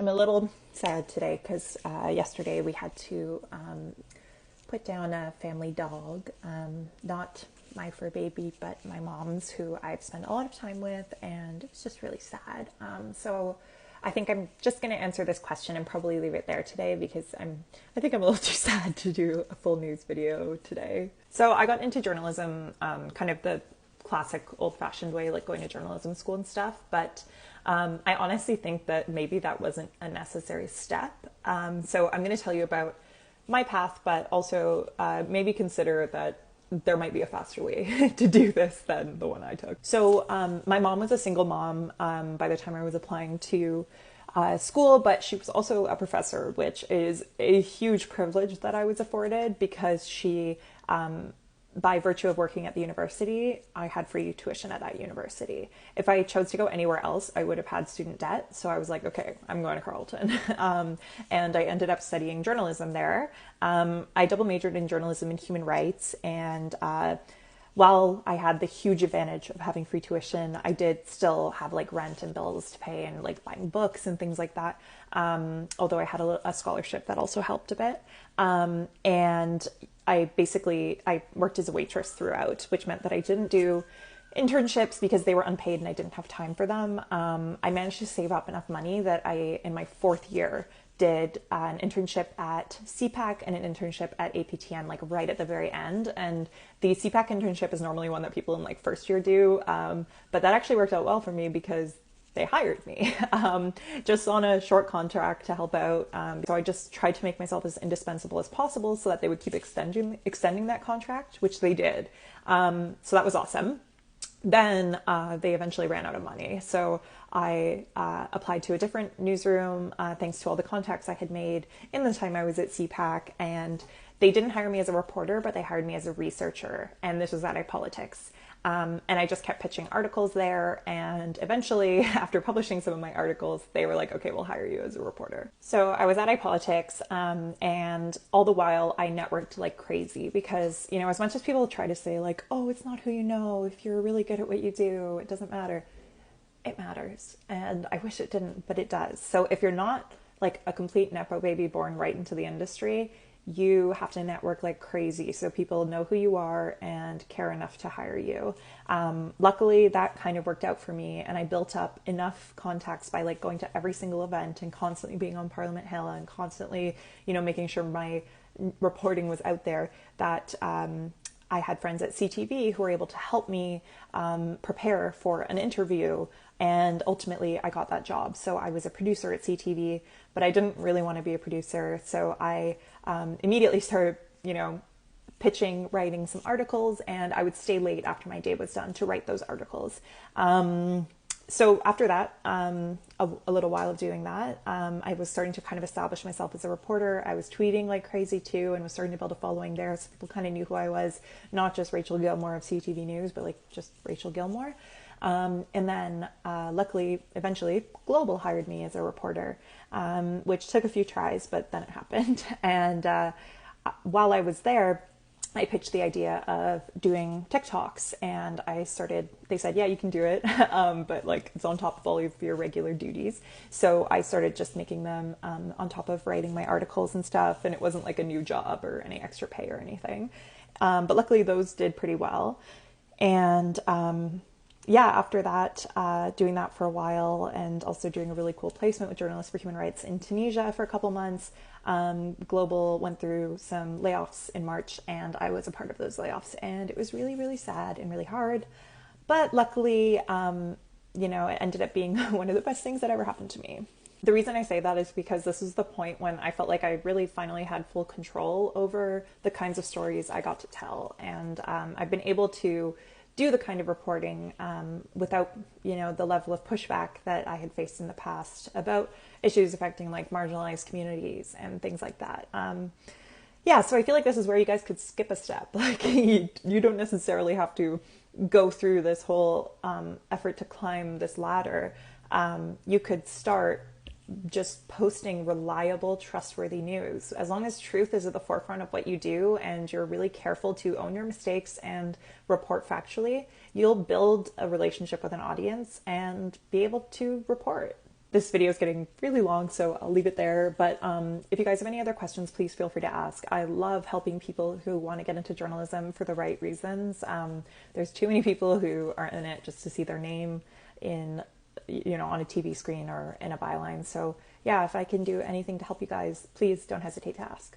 I'm a little sad today because yesterday we had to put down a family dog, not my fur baby, but my mom's, who I've spent a lot of time with, and it's just really sad. So I think I'm just going to answer this question and probably leave it there today because I think I'm a little too sad to do a full news video today. So I got into journalism, kind of the classic old-fashioned way, like going to journalism school and stuff, but I honestly think that maybe that wasn't a necessary step. So I'm going to tell you about my path, but also maybe consider that there might be a faster way to do this than the one I took. So my mom was a single mom by the time I was applying to school, but she was also a professor, which is a huge privilege that I was afforded because she, by virtue of working at the university, I had free tuition at that university. If I chose to go anywhere else, I would have had student debt. So I was like, okay, I'm going to Carleton. And I ended up studying journalism there. I double majored in journalism and human rights. And while I had the huge advantage of having free tuition, I did still have like rent and bills to pay and like buying books and things like that. Although I had a scholarship that also helped a bit. And I worked as a waitress throughout, which meant that I didn't do internships because they were unpaid and I didn't have time for them. I managed to save up enough money that in my fourth year, did an internship at CPAC and an internship at APTN, like right at the very end. And the CPAC internship is normally one that people in like first year do. But that actually worked out well for me because they hired me just on a short contract to help out. So I just tried to make myself as indispensable as possible so that they would keep extending that contract, which they did. So that was awesome. Then they eventually ran out of money. So I applied to a different newsroom thanks to all the contacts I had made in the time I was at CPAC. And they didn't hire me as a reporter, but they hired me as a researcher. And this was at iPolitics. And I just kept pitching articles there. And eventually, after publishing some of my articles, they were like, okay, we'll hire you as a reporter. So I was at iPolitics, and all the while I networked like crazy because, you know, as much as people try to say like, oh, it's not who you know, if you're really good at what you do, it doesn't matter. It matters. And I wish it didn't, but it does. So if you're not like a complete Nepo baby born right into the industry, you have to network like crazy so people know who you are and care enough to hire you. Luckily, that kind of worked out for me, and I built up enough contacts by like going to every single event and constantly being on Parliament Hill and constantly, you know, making sure my reporting was out there that I had friends at CTV who were able to help me prepare for an interview. And ultimately, I got that job. So I was a producer at CTV, but I didn't really want to be a producer. So I immediately started, you know, pitching, writing some articles, and I would stay late after my day was done to write those articles. So after that, a little while of doing that, I was starting to kind of establish myself as a reporter. I was tweeting like crazy too, and was starting to build a following there. So people kind of knew who I was, not just Rachel Gilmore of CTV News, but like just Rachel Gilmore. And then luckily, eventually, Global hired me as a reporter, which took a few tries, but then it happened. And while I was there, I pitched the idea of doing TikToks, and they said, yeah, you can do it, but like it's on top of all of your regular duties. So I started just making them on top of writing my articles and stuff, and it wasn't like a new job or any extra pay or anything. But luckily those did pretty well. And yeah, after that, doing that for a while and also doing a really cool placement with Journalists for Human Rights in Tunisia for a couple months. Global went through some layoffs in March, and I was a part of those layoffs, and it was really, really sad and really hard. But luckily, you know, it ended up being one of the best things that ever happened to me. The reason I say that is because this is the point when I felt like I really finally had full control over the kinds of stories I got to tell. And I've been able to do the kind of reporting without, you know, the level of pushback that I had faced in the past about issues affecting like marginalized communities and things like that. Yeah, so I feel like this is where you guys could skip a step. Like you don't necessarily have to go through this whole effort to climb this ladder. You could start just posting reliable, trustworthy news. As long as truth is at the forefront of what you do and you're really careful to own your mistakes and report factually, you'll build a relationship with an audience and be able to report. this video is getting really long, so I'll leave it there. But if you guys have any other questions, please feel free to ask. I love helping people who want to get into journalism for the right reasons. There's too many people who are in it just to see their name in, on a TV screen or in a byline. So yeah, if I can do anything to help you guys, please don't hesitate to ask.